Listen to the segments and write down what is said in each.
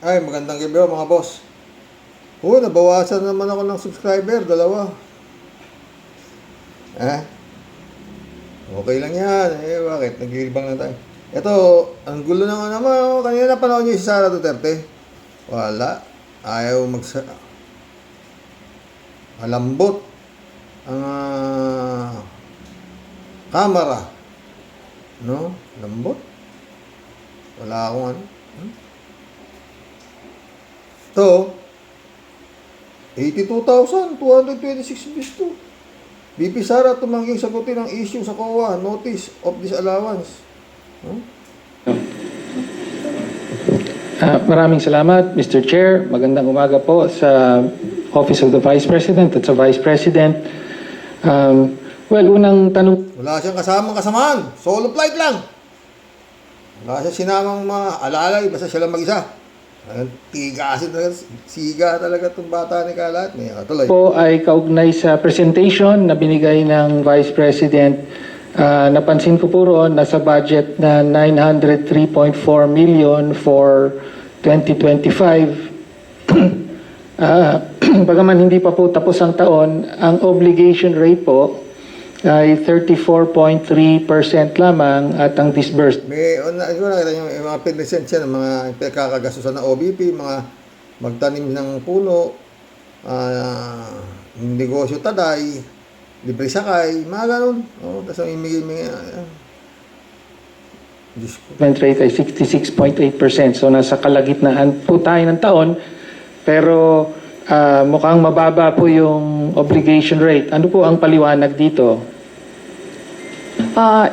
Ay, magandang gabi mga boss. Nabawasan naman ako ng subscriber, 2. Okay lang yan. Bakit? Nag-iibang na tayo. Ito, ang gulo na nga naman. Kanina panahon niyo si Sara Duterte. Wala. Ayaw malambot ang kamera. No? Lambot. Wala akong ano. Ito, 82,226 views to. BP Sara tumangging sagutin ang issue sa COA, notice of disallowance. Maraming salamat, Mr. Chair. Magandang umaga po sa Office of the Vice President at sa Vice President. Unang tanong... Wala siyang kasamaan. Solo flight lang. Wala siyang sinamang mga alalay, basta siya lang mag-isa. Tigasin talaga, siga talaga itong bata ni Kalat. Tuloy. Po ay kaugnay sa presentation na binigay ng Vice President. Napansin ko po roon, nasa budget na 903.4 million for 2025. Bagaman hindi pa po tapos ang taon, ang obligation rate po ay 34.3% lamang at ang disbursed. Nakita yung mga pinresensya ng mga pagkakagastusan ng OBP, mga magtanim ng puno, negosyo taday, libre sakay, mga ganun. Tapos ang imigay. Rate ay 66.8%. So nasa kalagitnaan po tayo ng taon, pero mukhang mababa po yung obligation rate. Ano po ang paliwanag dito?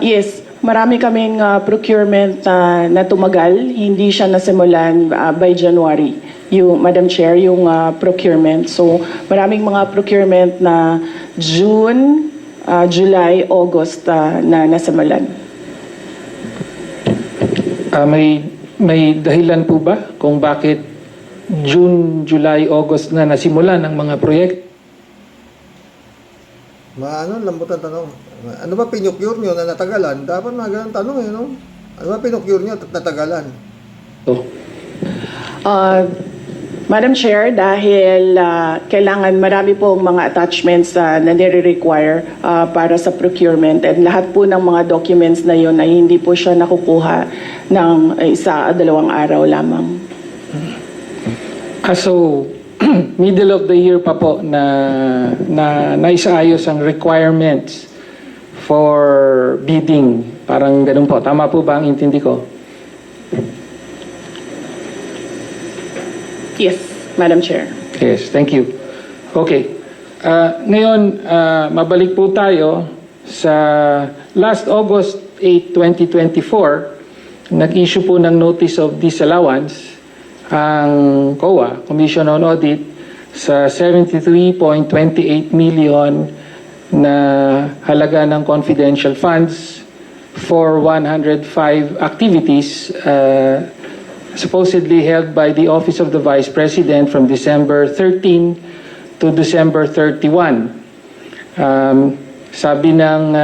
Yes, marami kaming procurement na tumagal. Hindi siya nasimulan by January, Madam Chair, yung procurement. So, maraming mga procurement na June, July, August na nasimulan. May dahilan po ba kung bakit June, July, August na nasimulan ang mga proyekto? Lambutan tanong. Ano ba pinukyur nyo na natagalan? Dapat mga ganun tanong no? Ano ba pinukyur nyo at natagalan? Madam Chair, dahil kailangan marami po mga attachments na nire-require para sa procurement, and lahat po ng mga documents na yun ay hindi po siya nakukuha ng 1 o 2 araw lamang. So, middle of the year pa po na naisaayos ang requirements for bidding. Parang ganun po. Tama po ba ang intindi ko? Yes, Madam Chair. Yes, thank you. Okay. Ngayon, mabalik po tayo sa last August 8, 2024, nag-issue po ng notice of disallowance ang COA, Commission on Audit, sa 73.28 million na halaga ng confidential funds for 105 activities supposedly held by the Office of the Vice President from December 13 to December 31. Sabi ng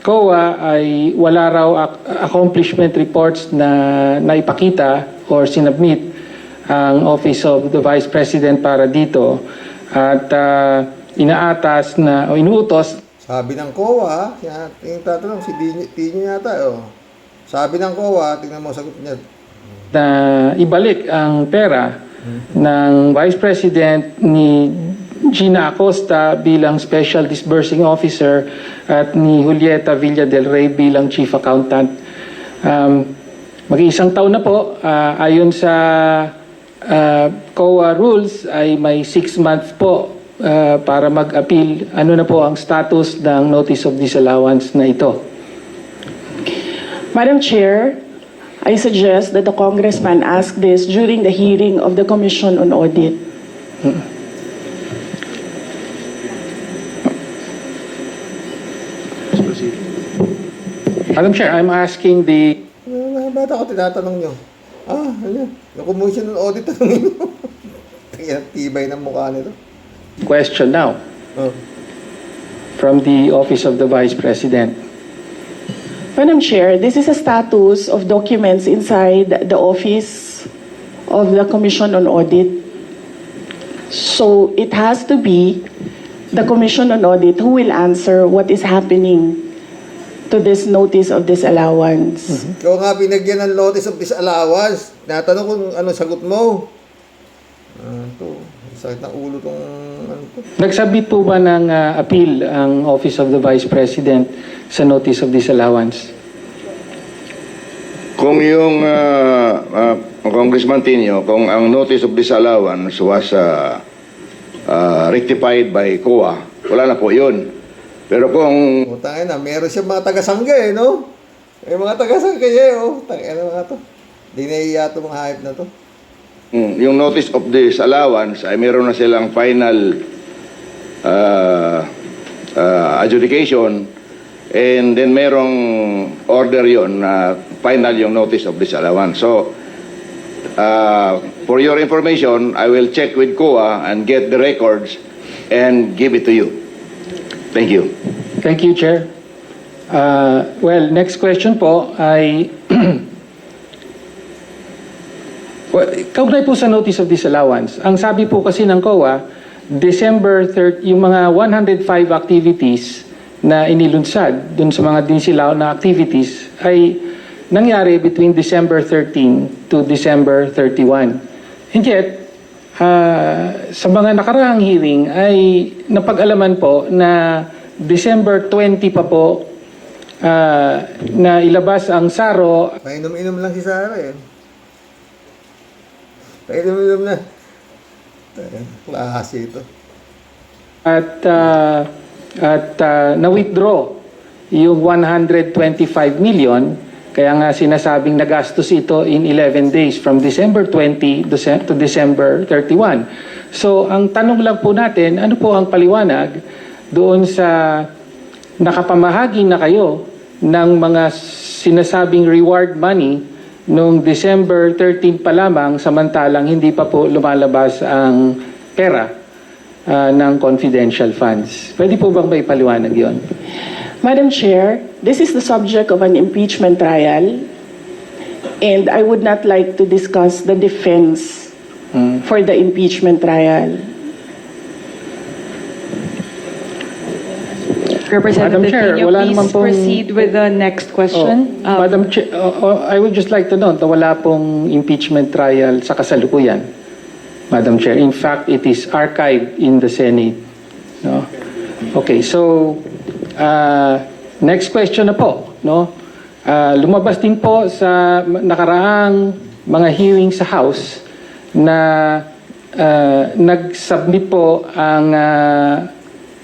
COA ay wala raw accomplishment reports na naipakita or sinubmit ang Office of the Vice President para dito at inaatas na o inuutos. Sabi ng COA, yung tatanong si Tino yata, Sabi ng COA, tingnan mo sagot niya. Na ibalik ang pera ng Vice President ni Gina Acosta bilang Special Disbursing Officer at ni Julieta Villa del Rey bilang Chief Accountant. Mag-iisang taon na po, ayon sa COA rules ay may 6 months po para mag-appeal. Ano na po ang status ng notice of disallowance na ito? Madam Chair, I suggest that the Congressman ask this during the hearing of the Commission on Audit. Madam Chair, I'm asking the... Ba't ako tinatanong nyo? Yung Commission on Audit tanongin nyo. Tibay ng mukha nito. question now from the Office of the Vice President. Madam Chair, this is a status of documents inside the Office of the Commission on Audit. So it has to be the Commission on Audit who will answer what is happening to this notice of disallowance. Ikaw nga binagyan ng notice of disallowance. Natanong kung ano sagot mo. Ito, sakit ng ulo tong ano to. Nagsubmit po ba ng appeal ang Office of the Vice President sa notice of disallowance? Kung yung Congressman Tinio, kung ang notice of disallowance was rectified by COA, wala na po yun. Pero kung Tangin na, meron siya mga taga-sangga eh, no? May mga taga-sangga eh, oh. Tangin na mga to. Di naiiya itong mga hype na to. yung notice of disallowance ay meron na silang final adjudication, and then merong order yon na final yung notice of disallowance. So, for your information, I will check with COA and get the records and give it to you. Thank you. Thank you, Chair. Well, next question po ay kaugnay po sa notice of disallowance. Ang sabi po kasi ng COA, December 30, yung mga 105 activities na inilunsad dun sa mga disilaw na activities ay nangyari between December 13 to December 31. And yet, sa mga nakaraang hearing ay napag-alaman po na December 20 pa po na ilabas ang SARO. Painom-inom lang si Sarah eh. Painom-inom na. Klase ito. At na-withdraw yung 125 million, kaya nga sinasabing nagastos ito in 11 days from December 20 to December 31. So ang tanong lang po natin, ano po ang paliwanag doon sa nakapamahagi na kayo ng mga sinasabing reward money noong December 13 pa lamang, samantalang hindi pa po lumalabas ang pera ng confidential funds. Pwede po bang may paliwanag yon? Madam Chair, this is the subject of an impeachment trial, and I would not like to discuss the defense for the impeachment trial. Madam Representative Chair, Pino, wala please naman pong- proceed with the next question. Madam Chair, I would just like to note na wala pong impeachment trial sa kasalukuyan, Madam Chair. In fact, it is archived in the Senate. No? Okay, so next question na po. No? Lumabas din po sa nakaraang mga hearing sa House na nag-submit po ang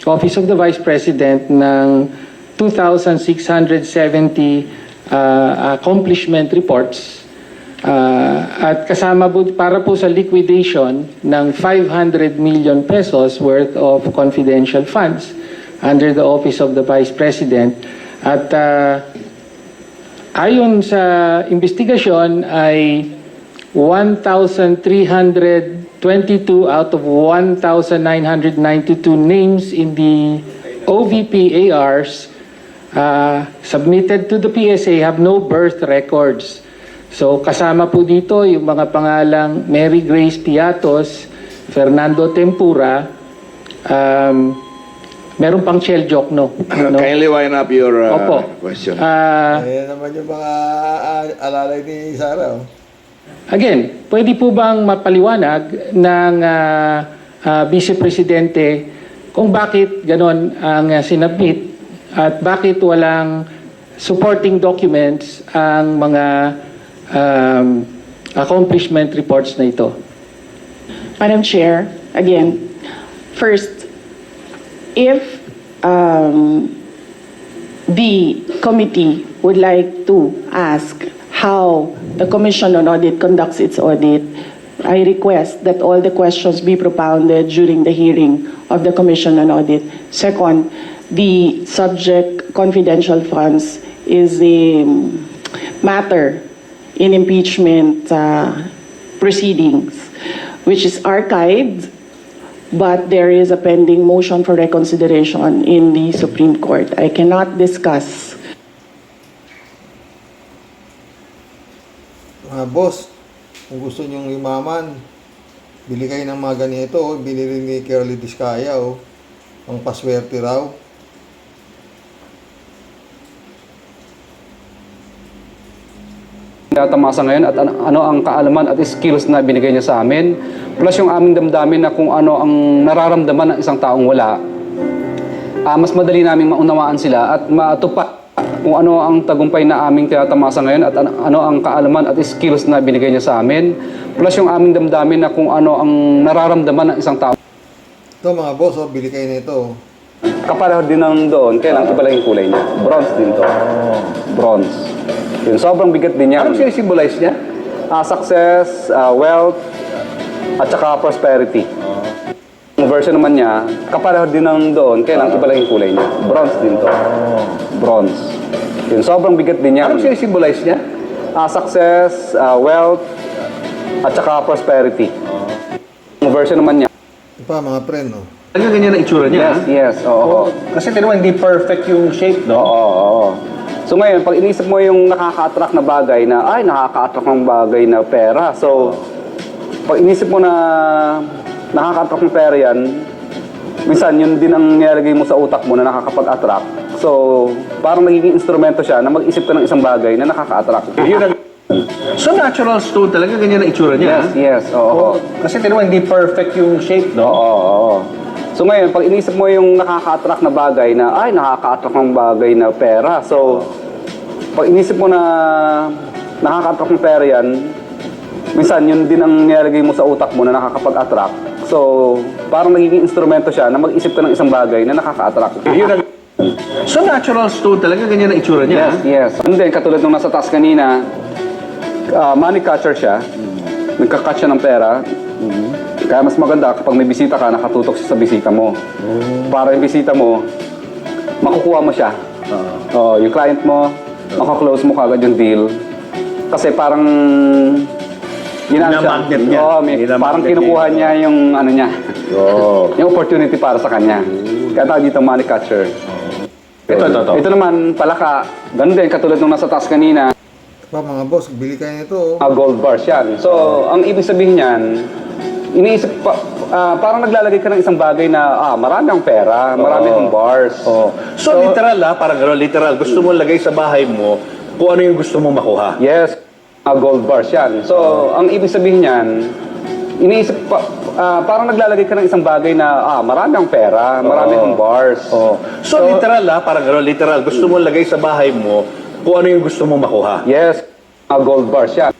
Office of the Vice President ng 2,670 accomplishment reports at kasama po para po sa liquidation ng 500 million pesos worth of confidential funds under the Office of the Vice President. At ayon sa investigasyon ay 1,322 out of 1,992 names in the OVP ARs submitted to the PSA have no birth records. So kasama po dito yung mga pangalang Mary Grace Piatos, Fernando Tempura, meron pang Chel Jokno. No? kindly wind up your Opo. question. Ayan naman yung mga alalay ni Sarah. Oh. Again, pwede po bang mapaliwanag ng Vice Presidente kung bakit ganon ang sinabmit at bakit walang supporting documents ang mga accomplishment reports na ito? Madam Chair, again, first, if the committee would like to ask how the Commission on Audit conducts its audit, I request that all the questions be propounded during the hearing of the Commission on Audit. Second, the subject confidential funds is a matter in impeachment proceedings, which is archived, but there is a pending motion for reconsideration in the Supreme Court. I cannot discuss. Boss, Kung gusto nyong yumaman, bili kayo ng mga ganito. Oh. Bili rin ni Curly Vizcaya. Oh. Ang paswerte raw. Tamasa ngayon at ano ang kaalaman at skills na binigay niya sa amin, plus yung aming damdamin na kung ano ang nararamdaman ng isang taong wala, mas madali naming maunawaan sila at matupad kung ano ang tagumpay na aming tinatamasa ngayon at ano ang kaalaman at skills na binigay niya sa amin, plus yung aming damdamin na kung ano ang nararamdaman ng isang tao. Ito mga boss, oh, bili kayo nito. Kapareho din ng doon, kaya lang iba lang yung kulay niya. Bronze din to. Bronze. Yun, sobrang bigat din niya. Anong sinisimbolize niya? Success, wealth, at saka prosperity. Yung version naman niya, kapareho din ng doon, kaya lang iba lang yung kulay niya. Bronze din to. Bronze. Yun, sobrang bigat din niya. Anong sinisimbolize niya? Success, wealth, at saka prosperity. Yung version naman niya. Ito pa mga friend, oh. Talaga ganyan ang itsura niya? Yes, oo. Kasi tinaman, hindi perfect yung shape, no? Oo. So ngayon, pag inisip mo yung nakaka-attract na bagay na, ay, nakaka-attract ng bagay na pera. So, pag inisip mo na nakaka-attract ng pera yan, minsan yun din ang nilalagay mo sa utak mo na nakakapag-attract. So, parang nagiging instrumento siya na mag-isip ka ng isang bagay na nakaka-attract. Yun ang... So natural stone, talaga ganyan ang itsura niya? Yes, oo. Kasi tinaman, hindi perfect yung shape, no? Oo. So ngayon, pag inisip mo yung nakaka-attract na bagay na, ay, nakaka-attract ng bagay na pera. So, pag inisip mo na nakaka-attract ng pera yan, minsan yun din ang nilalagay mo sa utak mo na nakakapag-attract. So, parang nagiging instrumento siya na mag-isip ka ng isang bagay na nakaka-attract. Yun ang... So natural stone, talaga ganyan ang itsura niya? Yes. And then, katulad nung nasa taas kanina, money catcher siya. Nagka-catch siya ng pera. Kaya mas maganda kapag may bisita ka, nakatutok siya sa bisita mo. Para yung bisita mo, makukuha mo siya. Yung client mo, makaklose mo kagad yung deal. Kasi parang... Ginamagnet niya. Parang kinukuha niya yung ano niya. Yung opportunity para sa kanya. Kaya tawag dito money catcher. Ito. Ito naman, palaka. Ganun din, katulad nung nasa taas kanina. Ito pa mga boss, bili kayo nito. Oh. Gold bars yan. So, ang ibig sabihin niyan, iniisip pa, parang naglalagay ka ng isang bagay na, marami ang pera, marami ang bars. So literal, parang gano'n, literal. Gusto mo lagay sa bahay mo kung ano yung gusto mong makuha. Yes, gold bars yan. So, ang ibig sabihin niyan, iniisip pa, parang naglalagay ka ng isang bagay na, marami ang pera, marami ang bars. So literal, parang gano'n, literal. Gusto mo lagay sa bahay mo kung ano yung gusto mong makuha. Yes, gold bars yan.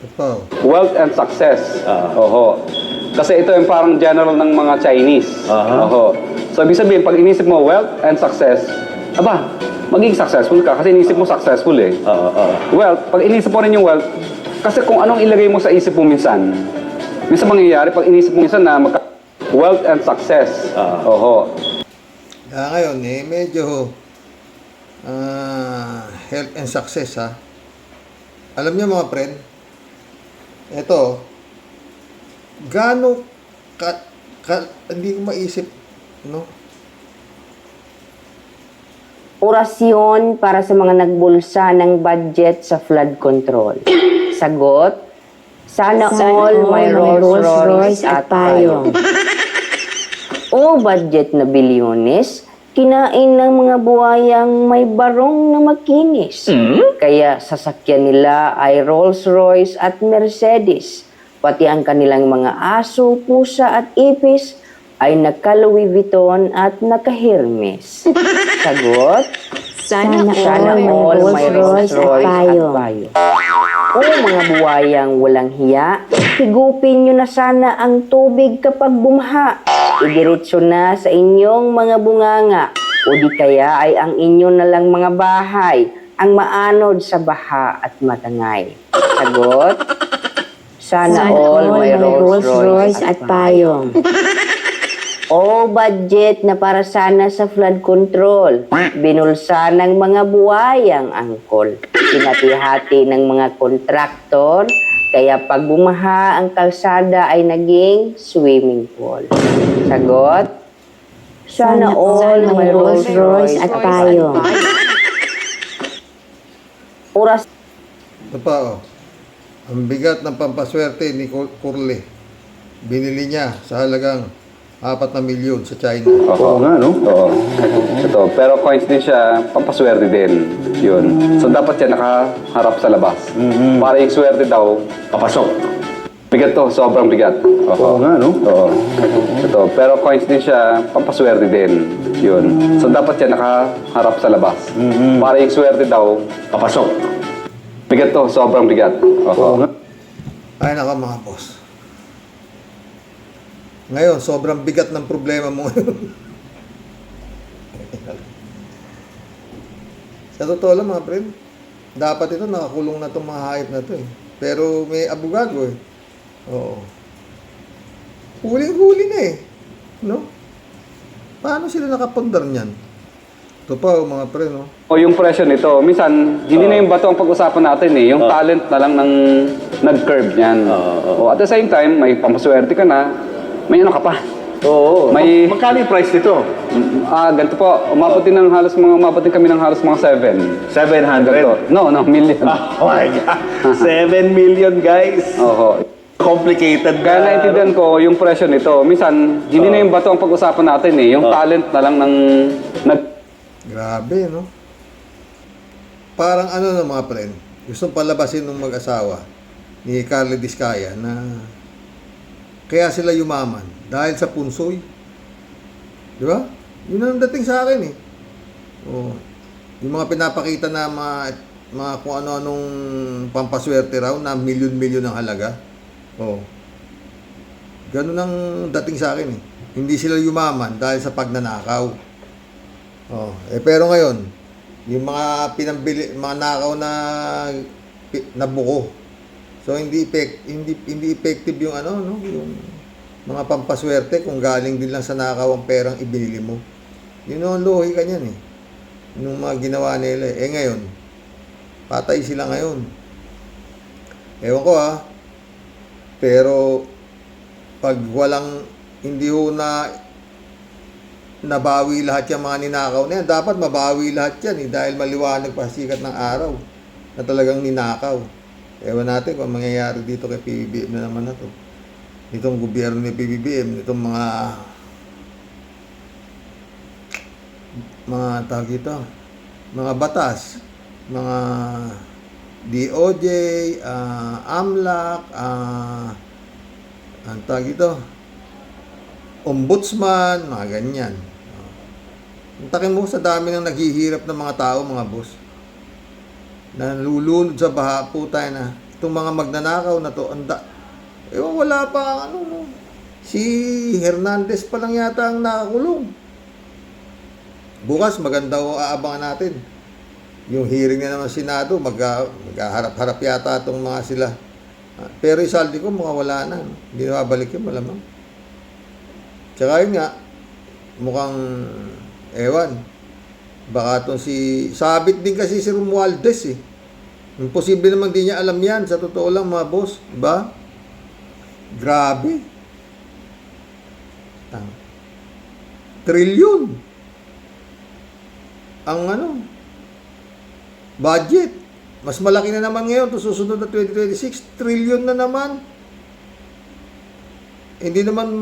Ito pa, oh. Wealth and success. Oho. Kasi ito yung parang general ng mga Chinese. Oho. So, ibig sabihin, pag inisip mo wealth and success, magiging successful ka kasi inisip mo successful eh. Wealth, pag inisip mo rin yung wealth, kasi kung anong ilagay mo sa isip mo minsan mangyayari, pag inisip mo minsan na wealth and success. Oho. Kaya ngayon, medyo health and success, ha. Alam niyo mga friend, ito, hindi ko maisip, no? Orasyon para sa mga nagbulsa ng budget sa flood control. Sagot, sana all may Rolls Royce at payong. O budget na bilyones, kinain ng mga buhayang may barong na makinis. Kaya sasakyan nila ay Rolls Royce at Mercedes. Pati ang kanilang mga aso, pusa at ipis ay naka-Louis Vuitton at naka-Hermes. Sagot? Sana all may Rolls Royce at payong. O mga buwayang walang hiya, higupin nyo na sana ang tubig kapag bumaha. Idiretso na sa inyong mga bunganga. O di kaya ay ang inyo na lang mga bahay ang maanod sa baha at matangay. Sagot? Sana all may Rolls Royce at payong. O budget na para sana sa flood control. Binulsa ng mga buwayang angkol. Pinati-hati ng mga kontraktor. Kaya pag bumaha ang kalsada ay naging swimming pool. Sagot? Sana all may Rolls Royce at payong. Oras. Ito pa, oh. Ang bigat ng pampaswerte ni Curly. Binili niya sa halagang 4 na milyon sa China. Oo nga, no? Oo. Ito, pero coins din siya, pampaswerte din. Yun. So, dapat siya nakaharap sa labas. Para yung swerte daw, papasok. Bigat to, sobrang bigat. Oo nga, no? Oo. Ito, pero coins din siya, pampaswerte din. Yun. So, dapat siya nakaharap sa labas. Para yung swerte daw, papasok. Bigat to, sobrang bigat. Oo nga. Ay naka mga boss. Ngayon, sobrang bigat ng problema mo ngayon. Sa totoo lang mga friend, dapat ito nakakulong na itong mga hayop na ito eh. Pero may abogado eh. Oo. Huling-huli na eh. No? Paano sila nakapundar niyan? Ito pa mga friend, no? O yung presyo nito, minsan, hindi na yung bato ang pag-usapan natin eh. Yung talent na lang ng nag-curve niyan. O at the same time, may pampaswerte ka na, may ano ka pa. Oo. May- Magkano yung price nito? Ganito po, umabot din kami ng halos mga 7. 700? Ganito. No, million. Oh my God. 7 million, guys. Oo. Complicated. Kaya naintindihan ko yung presyo nito. Minsan, hindi na yung bato ang pag-usapan natin eh. Yung talent na lang ng Grabe, no? Parang ano no mga friend, gustong palabasin ng mag-asawa ni Carly Diskaya na kaya sila yumaman dahil sa punsoy. Di ba? Yun ang dating sa akin eh. Oh. Yung mga pinapakita na mga kung ano-anong pampaswerte raw na milyon-milyon ang halaga. Oh. Ganun ang dating sa akin eh. Hindi sila yumaman dahil sa pagnanakaw. Oh, pero ngayon, yung mga pinambili, mga nakaw na buko. So hindi effective yung ano, no, yung mga pampaswerte kung galing din lang sa nakaw ang perang ibinili mo. Yun ang lohi kanyan eh. Nung mga ginawa nila eh. Ngayon, patay sila ngayon. Ewan ko ha. Pero pag walang hindi ho nabawi lahat yung mga ninakaw na yan. Dapat mabawi lahat yan eh, dahil maliwanag pa sikat ng araw na talagang ninakaw. Ewan natin kung mangyayari dito kay PBBM na naman na to. Itong gobyerno ni PBBM, itong mga tawag ito, mga batas, mga DOJ, AMLAC, ang tawag ito, ombudsman, mga ganyan. Takin mo sa dami ng naghihirap ng mga tao, mga boss. Nalulunod sa baha po tayo na itong mga magnanakaw na to, wala pa ano no. Si Hernandez pa lang yata ang nakakulong. Bukas maganda o aabangan natin. Yung hearing na naman Senado, magharap-harap yata itong mga sila. Pero isaldi ko, mukhang wala na. Hindi na babalik yun, malamang. Tsaka yun nga, mukhang, ewan, baka itong sabit din kasi si Romualdez eh. Imposible naman di niya alam yan, sa totoo lang mga boss, diba? Grabe. Trilyon. Ang budget. Mas malaki na naman ngayon, to susunod na 2026, trilyon na naman. Hindi naman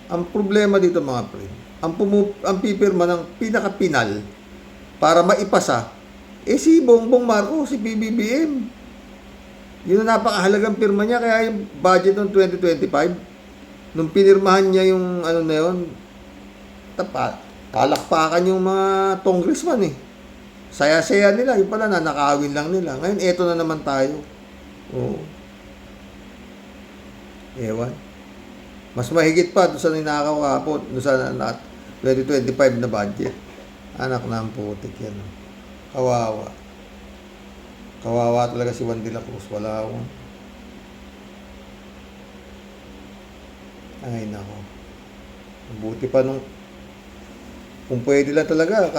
ang problema dito mga friend, ang pipirma ng pinaka-pinal para maipasa, si Bongbong Marcos, si PBBM. Yun ang napakahalagang pirma niya, kaya yung budget ng 2025, nung pinirmahan niya yung na yun, palakpakan yung mga congressman eh. Saya-saya nila, yung pala nanakawin lang nila. Ngayon, eto na naman tayo. Oo. Ewan. Mas mahigit pa doon sa ninakaw kahapon, doon sa 2025 na budget. Anak na ang putik yan. Kawawa. Kawawa talaga si Juan de la Cruz. Wala akong. Ay, nako. Buti pa nung kung pwede lang talaga,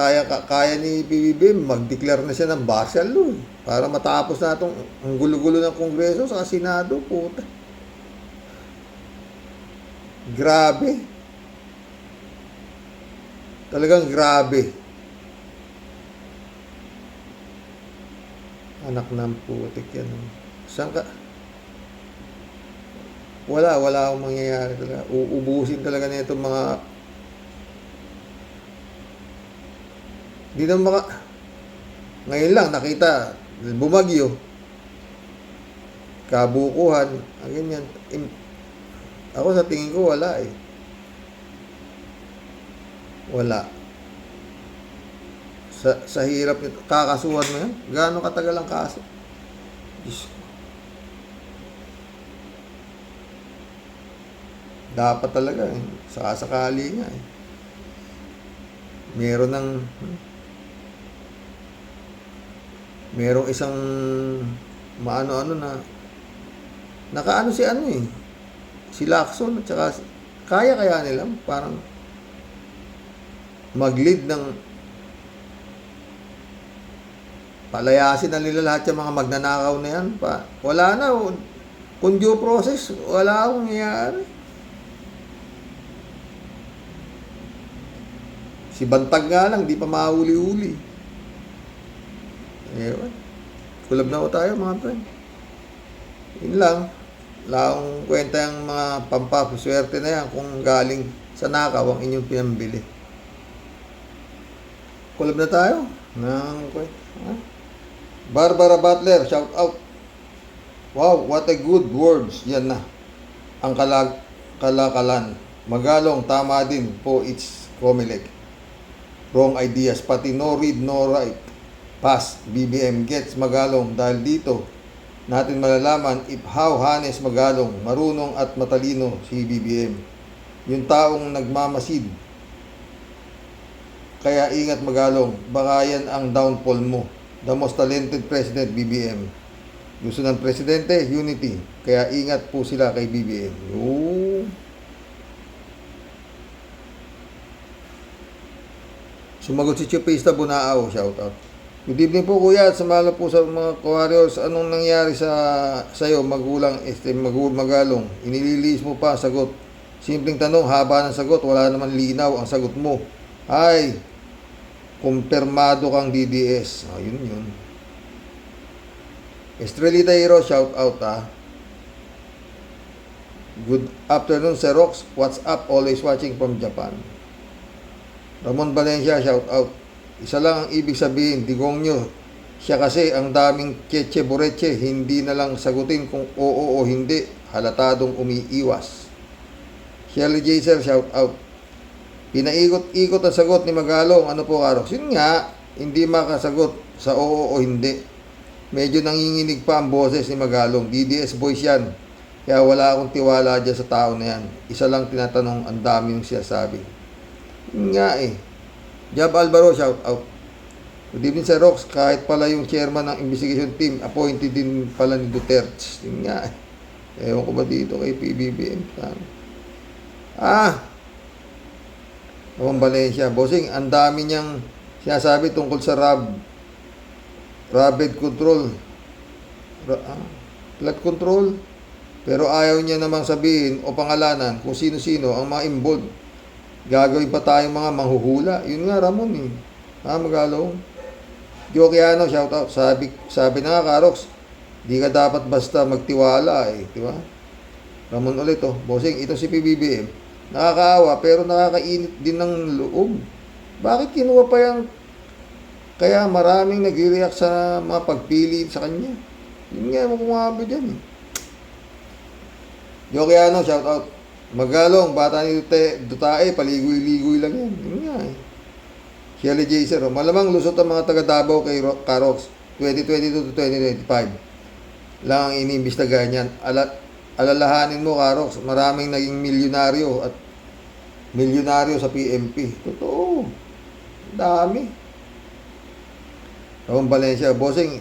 kaya ni PBBM, mag-declare na siya ng martial law para matapos na itong ang gulo-gulo ng Kongreso sa Senado. Puta. Grabe. Talagang grabe. Anak ng putik yan. Saan ka? Wala akong mangyayari talaga. Uubusin talaga na itong mga... Di na Ngayon lang, nakita, bumagyo. Kabukuhan, ang ganyan. Ako sa tingin ko, wala eh. Wala. Sa hirap nito, kakasuhan mo yan? Gaano katagal ang kaso? Diyos ko. Dapat talaga eh. Sakasakali nga eh. Merong isang maano-ano na nakaano si ano eh. Si Lacson at saka kaya nila parang mag-lead ng palayasin na nila lahat yung mga magnanakaw na yan. Wala na. Kung due process, wala akong nangyayari. Si Bantag nga lang, di pa mahuli-huli. Ewan. Kulab na ko tayo mga friend. Yun lang. Wala akong kwenta yung mga pampapaswerte na yan kung galing sa nakaw ang inyong pinambili. Kulab na tayo. Barbara Butler, shout out. Wow, what a good words. Yan na. Ang kalakalan. Magalong, tama din po, it's Comelec. Wrong ideas, pati no read, no write. Pass, BBM gets Magalong. Dahil dito, natin malalaman if how Hanes Magalong, marunong at matalino si BBM. Yung taong nagmamasid. Kaya ingat Magalong, baka yan ang downfall mo. The most talented president, BBM. Gusto ng presidente, unity. Kaya ingat po sila kay BBM. Sumagot si Chupista Bunao, shout out. Good evening po kuya, at sumala po sa mga warriors. Anong nangyari sa'yo, magulang, Magalong? Inililis mo pa, sagot. Simpleng tanong, haba ng sagot, wala naman linaw ang sagot mo. Ay, kumpirmado kang DDS. Yun. Estrelita Hero, shout out Good afternoon, Sir Rox. What's up? Always watching from Japan. Ramon Valencia, shout out. Isa lang ang ibig sabihin, digong nyo. Siya kasi ang daming keche boreche, hindi na lang sagutin kung oo o hindi. Halatadong umiiwas. Shelly Jaser, shout out. Pinaikot-ikot ang sagot ni Magalong. Ano po, Karox? Yun nga, hindi makasagot sa oo o hindi. Medyo nanginginig pa ang boses ni Magalong. DDS boys yan. Kaya wala akong tiwala dyan sa tao na yan. Isa lang tinatanong, ang dami yung sinasabi. Yun nga eh. Jab Alvaro, shout out. Good evening, Sir Rox. Kahit pala yung chairman ng investigation team, appointed din pala ni Duterte. Yun nga eh. Ewan ko ba dito kay PBBM? Ramon Valencia. Bossing, ang dami niyang sinasabi tungkol sa rabid control. Flood control. Pero ayaw niya namang sabihin o pangalanan kung sino-sino ang mga involved. Gagawin pa tayong mga manghuhula. Yun nga, Ramon eh. Magalong. Jokiano, shout out. Sabi na nga, Karox, di ka dapat basta magtiwala eh. Diba? Ramon ulit oh. Bossing, ito si PBBM. Nakakaawa pero nakakainit din ng loob. Bakit kinuha pa yan? Kaya maraming nag-react sa mga pagpili sa kanya. Yun nga, makumaba dyan eh. Jokiano, shout out. Magalong, bata ni Dutae, paligoy-ligoy lang yan. Yun nga eh. Shelly Jaser, malamang lusot ang mga taga-Davao kay Karox 2022 to 2025. Lang ang inimbestigahan yan. Alalahanin mo, Karox, maraming naging milyonaryo sa PMP. Totoo. Dami. Ramon Valencia, bossing,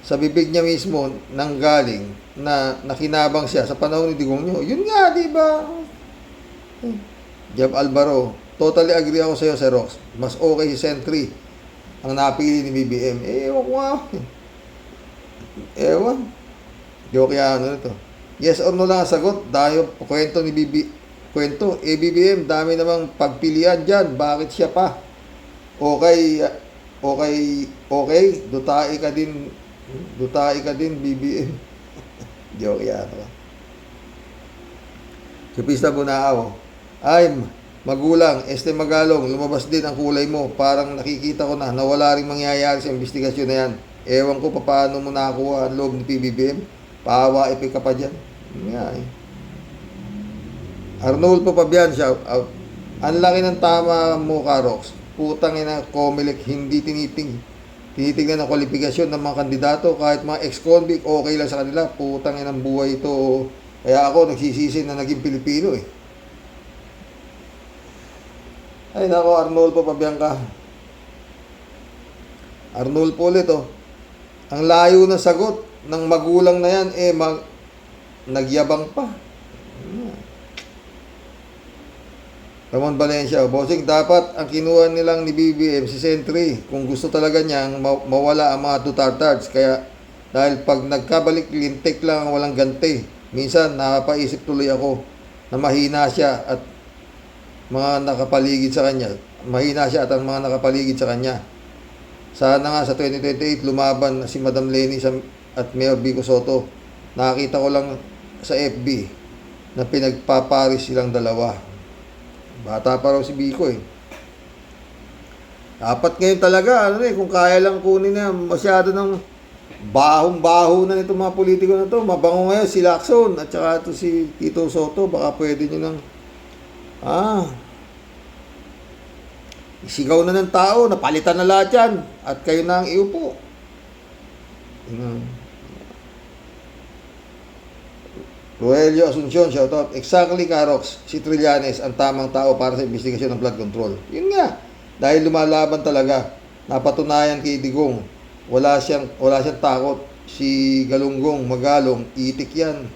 sa bibig niya mismo nanggaling na nakinabang siya sa panahon ni Digong nyo. Yun nga, di ba? Jab Alvaro, totally agree ako sa iyo, Sir Rox. Mas okay si Sentry ang napili ni BBM. Ewan ko nga. Ewan. Joke yan, ano ito. Yes or no lang ang sagot. Dahil kwento ni BBM, dami namang pagpilian dyan. Bakit siya pa? Okay, Dutae ka din Dutay ka din, BBM. Joke yan. Si Pista Bunao. Ay, magulang, Magalong, lumabas din ang kulay mo. Parang nakikita ko na wala rin mangyayari sa investigasyon na yan. Ewan ko paano mo nakakuha ang loob ni PBBM. Paawa, ipik ka pa dyan. Yun nga eh. Arnulfo Pabian, shout out. Ang laki ng tama mo, Karox. Putang ina, Comelec, hindi tinitingnan ang kwalifikasyon ng mga kandidato. Kahit mga ex-convict, okay lang sa kanila. Putang ina, buhay ito. Kaya ako, nagsisisi na naging Pilipino eh. Ay nako, Arnulfo Pabian ka. Arnulfo ulit oh. Ang layo ng sagot ng magulang na yan, nagyabang pa. Ramon Valencia, bossing, dapat ang kinuha nilang ni BBM si Sentry kung gusto talaga niyang mawala ang mga tutartards. Kaya dahil pag nagkabalik lintik lang ang walang ganti. Minsan napapaisip tuloy ako na mahina siya at mga nakapaligid sa kanya. Mahina siya at ang mga nakapaligid sa kanya. Sana nga sa 2028 lumaban si Madam Leni at Mayor Vico Soto. Nakita ko lang sa FB na pinagpaparis silang dalawa. Bata pa raw si Vico eh. Dapat ngayon talaga, kung kaya lang kunin na, masyado ng bahong-baho na itong mga politiko na to. Mabango ngayon si Lacson at saka ito si Tito Soto. Baka pwede nyo nang, isigaw na ng tao, napalitan na lahat yan. At kayo na ang iupo. Rogelio Asuncion, shoutout. Exactly, Karox. Si Trillanes ang tamang tao para sa investigasyon ng flood control. Yun nga. Dahil lumalaban talaga. Napatunayan kay Digong. Wala siyang takot. Si Galunggong, Magalong, itik yan.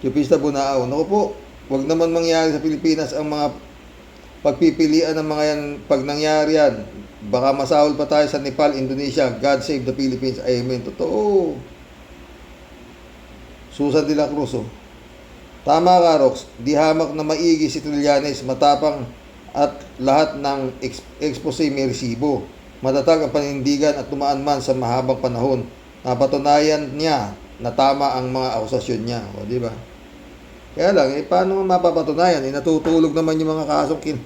Chupista Bunao. Naku po, wag naman mangyari sa Pilipinas ang mga pagpipilian ng mga yan. Pag nangyari yan, baka masahol pa tayo sa Nepal, Indonesia. God save the Philippines. Amen. Totoo. Susan de la Cruz. Oh. Tama ka, Rox. Di hamak na maigi si Trillanes. Matapang at lahat ng expose may resibo. Matatag ang panindigan at tumaan man sa mahabang panahon. Napatunayan niya na tama ang mga akusasyon niya. O, di ba? Kaya lang, paano mapapatunayan? Natutulog naman yung mga kasong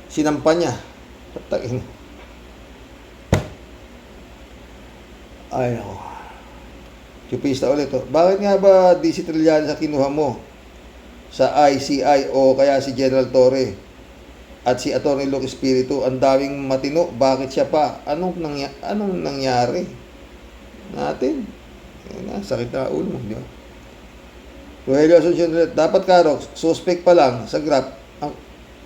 sinampa niya. Patagin. Ay, ako. Chupista ulit. Oh. Bakit nga ba di si Trillanes sa kinuha mo? Sa ICI o kaya si General Torre at si Atty. Luke Espiritu, ang daming matino. Bakit siya pa? Anong nangyari natin? Sakit na ulo mo, di ba? Rogelio Asuncion ulit. Dapat, Karox, suspect pa lang sa graph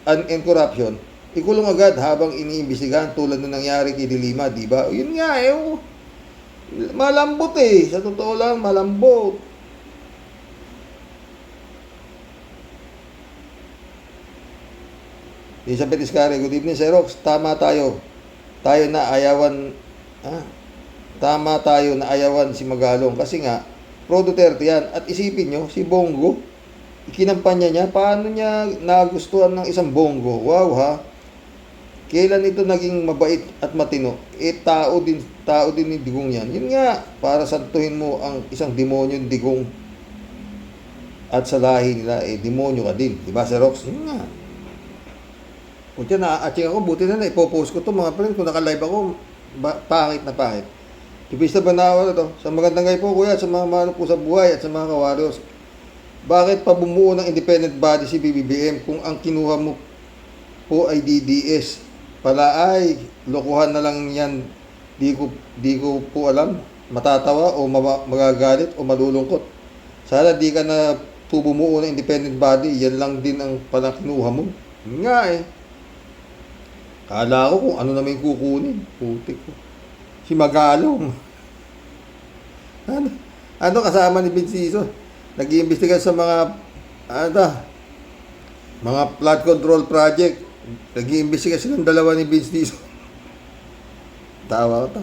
and corruption, ikulong agad habang iniimbestigahan tulad na nangyari kay Dilima, di ba? Yun nga malambot eh. Sa totoo lang, malambot. Elizabeth Iscari, good evening, Sir Rox. Tama tayo na ayawan si Magalong kasi nga pro Duterte yan. At isipin nyo, si Bongo, ikinampanya niya, paano niya nagustuhan ng isang Bongo? Wow ha. Kailan ito naging mabait at matino? Tao din ni Digong yan. Yun nga, para santuhin mo ang isang demonyo ng Digong at sa lahi nila, demonyo ka din. Diba, Sir Rox? Yun nga. Kung yan, na-atching ako, buti na ipopost ko to mga friend. Kung naka-live ako, pangit na pangit. Chupista Bunao na to. Sa magandang gabi po, kuya, sa mga mahalo po sa buhay at sa mga kawaryos. Bakit pa bumuo ng independent body si BBM kung ang kinuha mo po ay DDS? Pala ay, lokohan na lang yan. Di ko po alam. Matatawa o magagalit o malulungkot. Sana di ka na bumuo ng independent body. Yan lang din ang pala kinuha mo. Nga eh. Kala ko kung ano naman yung kukunin. Putik ko. Si Magalong. Ano kasama ni Vinciso? Nag-iimbestiga sa mga flood control project. Nag-iimbestiga silang dalawa ni Vinciso. Tawa ko.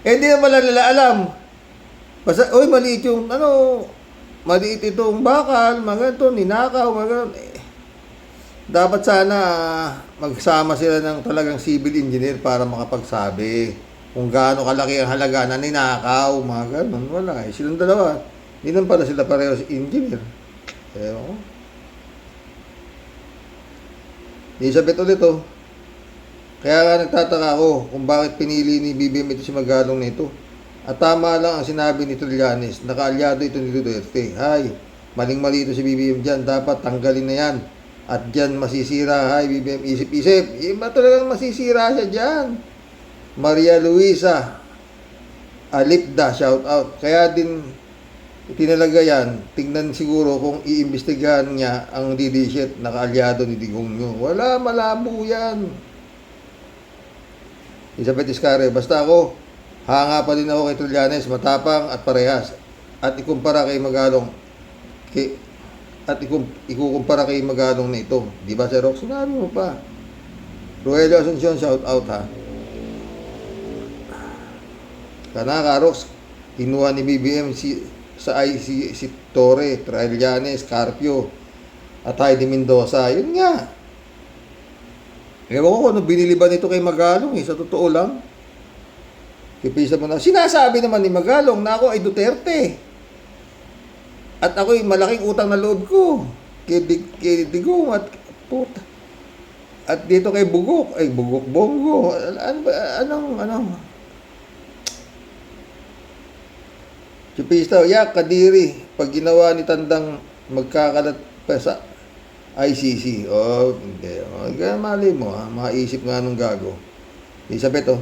Hindi naman nila alam. Basta, maliit yung, maliit itong bakal, mga ito, ninakaw, mga Dapat sana magsama sila ng talagang civil engineer para makapagsabi kung gaano kalaki ang halaga na ninakaw, mga ganun. Wala eh. Silang dalawa. Hindi naman pala sila pareho engineer. Ewan ko. Elizabeth ulit oh. Kaya nga nagtataka ako kung bakit pinili ni BBM ito si Magalong nito. At tama lang ang sinabi ni Trillanes, nakaalyado ito ni Duterte. Hay, maling-mali ito si BBM dyan, dapat tanggalin na yan. At dyan masisira, hay BBM, isip-isip. Iba talagang masisira siya dyan. Maria Luisa Alipda, shout out. Kaya din itinalaga yan, tingnan siguro kung iimbestigahan niya ang DDShit na kaalyado ni Digongyo. Wala, malabo yan. Elizabeth Iscare, basta ako, hanga pa din ako kay Trillanes, matapang at parehas. At ikumpara kay Magalong, ikukumpara kay Magalong na ito. Di ba, Sir Rox? Sinabi mo pa. Rogelio Asuncion, shout out ha. Kanaka, Rox, kinuha ni BBM sa IC si Torre, Trillanes, Carpio, at Heidi Mendoza. Yun nga. Ewan ko kung ano binili ba nito kay Magalong sa totoo lang. Kipisa mo na. Sinasabi naman ni Magalong na ako ay Duterte. At ako'y malaking utang na loob ko. Kay Digong at puta. At dito kay Bugok. Ay, Bugok Bongo. Anong? Kipisa, yak, kadiri. Pag ginawa ni Tandang magkakalat pa sa ICC. Oh, hindi. Oh, kaya mali mo, ha? Maisip nga nung gago. Elizabeth, oh.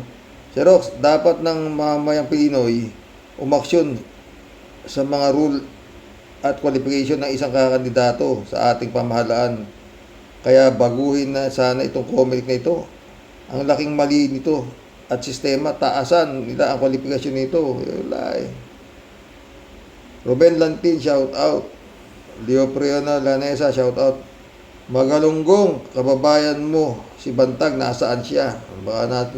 Si Rox, dapat ng mamayang Pinoy umaksyon sa mga rule at qualification ng isang kakandidato sa ating pamahalaan. Kaya baguhin na sana itong comment na ito. Ang laking mali nito at sistema, taasan nila ang kwalifikasyon nito. Wala eh. Ruben Lantin, shout out. Leo Priona Lanesa, shout out. Magalunggong, kababayan mo, si Bantag, nasaan siya? Baka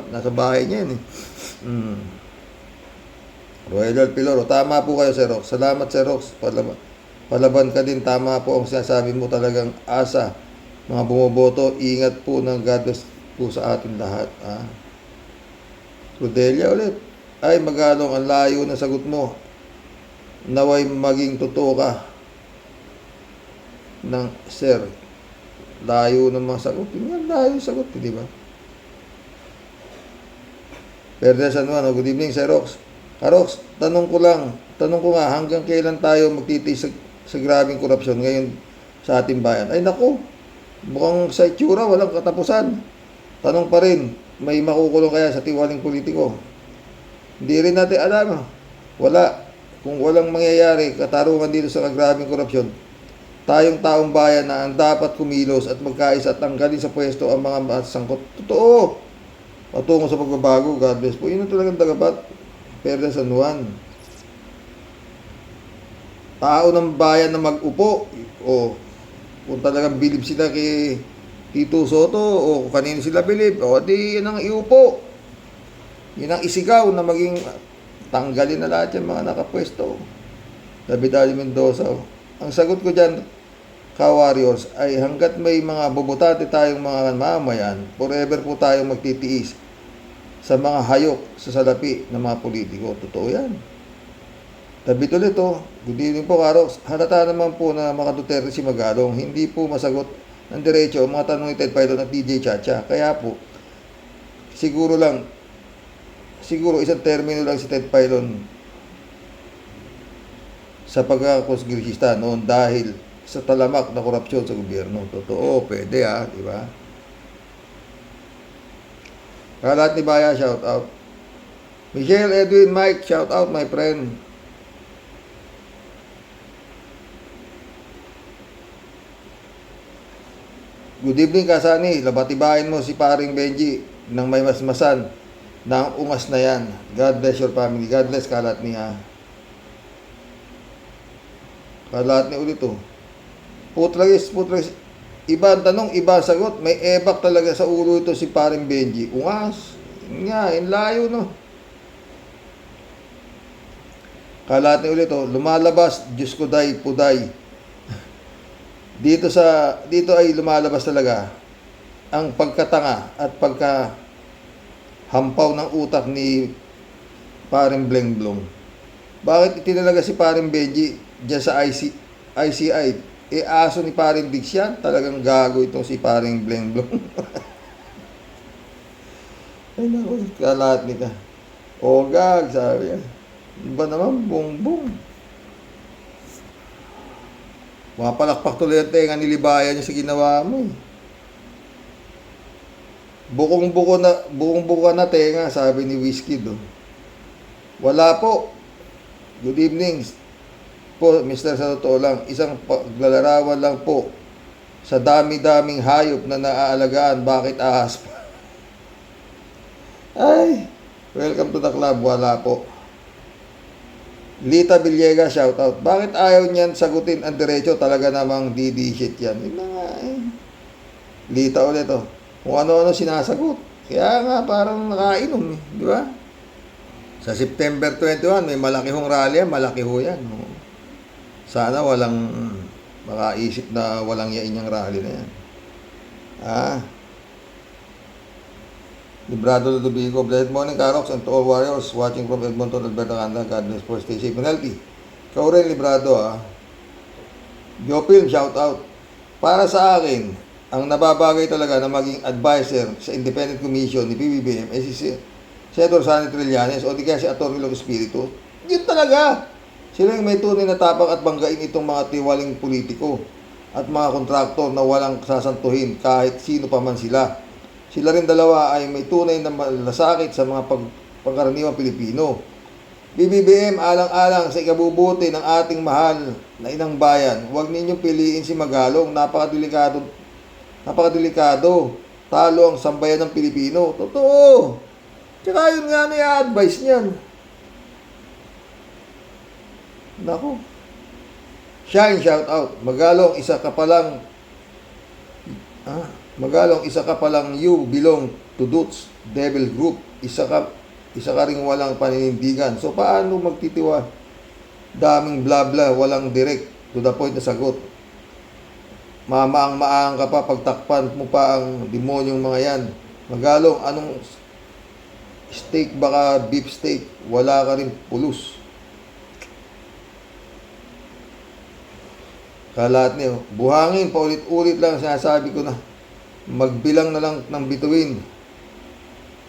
nasa bahay niya yun eh. Rogelio Piloro, tama po kayo, Sir Rox. Salamat, Sir Rox. Palaban ka din, tama po ang sinasabi mo, talagang asa. Mga bumoboto, ingat po ng God bless po sa atin lahat. Rodelia ulit. Ay, Magalong, ang layo na sagot mo. Naway maging totoo ka ng sir. Layo ng mga sagot. Yan, layo sagot, di ba? Perde San Juan, good evening, Sir Rox. Rox, tanong ko nga, hanggang kailan tayo magtitiis sa grabing korupsyon ngayon sa ating bayan? Ay naku, mukhang sa itsura walang katapusan. Tanong pa rin, may makukulong kaya sa tiwaling politiko? Hindi rin natin alam. Wala. Kung walang mangyayari, katarungan dito sa grabing korupsyon, tayong taong bayan na ang dapat kumilos at magkaisa at tanggalin sa pwesto ang mga masangkot. Totoo. Patungo sa pagbabago, God bless po. Yun ang talagang dagapat. Perde San Juan. Tao ng bayan na mag-upo. O kung talagang bilib sila kay Tito Soto o kanino sila bilib, o di yan ang iupo. Yan ang isigaw na maging tanggalin na lahat yung mga nakapwesto. David Ali Mendoza. Ang sagot ko dyan, ka-warriors, ay hanggat may mga bubutati tayong mga mamayan, forever po tayong magtitiis sa mga hayok sa salapi ng mga politiko. Totoo yan. David ulit, oh. Good evening po, Karox. Halata naman po na mga Duterte si Magalong. Hindi po masagot ng diretso ang mga tanong ni Ted Filon at DJ Chacha. Kaya po, siguro isang termino lang si Ted Filon sa pagkakonsgresista noon dahil sa talamak na korupsyon sa gobyerno. Totoo, pwede di ba? Kalat ni Baya, shout out. Michelle, Edwin, Mike, shout out my friend. Good evening, Kasani. Labatibahin mo si paring Benji nang may masmasan ng ungas na yan. God bless your family. God bless Kalat ni Kalat ni ulit Putragis. Iba ang tanong, iba ang sagot. May ebak talaga sa ulo ito si paring Benji. Ungas. Nga, layo no. Kalat ni ulit lumalabas, Diyos ko day, puday. Dito ay lumalabas talaga ang pagkatanga at pagkahampaw ng utak ni Paring Bleng Blong. Bakit itinalaga si Paring Benji diyan sa ICI? Aso ni Paring Diggs yan. Talagang gago itong si Paring Bleng Blong. Ay naku, kalat ni ka. O gag, sabi yan. Iba naman, bongbong. Mapalakpak tuloy ang tenga nilibayan niya sa ginawa mo. Bukong-buko na tenga, sabi ni Whiskey do. Wala po. Good evening po, Mr. Sa totoo lang, isang paglalarawan lang po sa dami-daming hayop na naaalagaan, bakit ahas pa? Ay, welcome to the club, wala po. Lita Villegas, shout out. Bakit ayaw niyan sagutin ang diretso? Talaga namang DD shit yan. Yun na nga eh. Lita ulit oh. Kung ano-ano sinasagot. Kaya nga parang nakainom eh. Di ba? Sa September 21, may malaki hong rally yan. Malaki ho yan. No? Sana walang makaisip na walang yain yung rally na yan. Librado Ludovico, blessed morning, Carox, and to all warriors watching from Edmonton, Alberta, Canada. God bless for stay safe and healthy. Ikaw rin, Librado, Jopil, shout out. Para sa akin, ang nababagay talaga na maging advisor sa Independent Commission ni PBBM ay si Senator Sonny Trillanes o di kaya si Atty. Loco Espiritu. Yun talaga. Sila yung may tunay na tapang at banggain itong mga tiwaling politiko at mga kontraktor na walang sasantuhin kahit sino pa man sila. Sila rin dalawa ay may tunay na malasakit sa mga pangkaraniwang Pilipino. BBBM, alang-alang sa ikabubuti ng ating mahal na inang bayan, huwag ninyong piliin si Magalong. Napakadelikado. Talo ang sambayan ng Pilipino. Totoo. Tsaka yun nga na i-advise niyan. Naku. Shine, shout out. Magalong, isa ka palang you belong to Dutch Devil Group. Isa ka ring walang paninindigan. So, paano magtitiwa? Daming bla-bla, walang direct to the point na sagot. Mamaang-maang ka pa, pagtakpan mo pa ang demonyong mga yan. Magalong, anong steak baka beef steak? Wala ka rin pulos. Kalat niyo. Buhangin, paulit-ulit lang sinasabi ko na magbilang na lang ng bituin.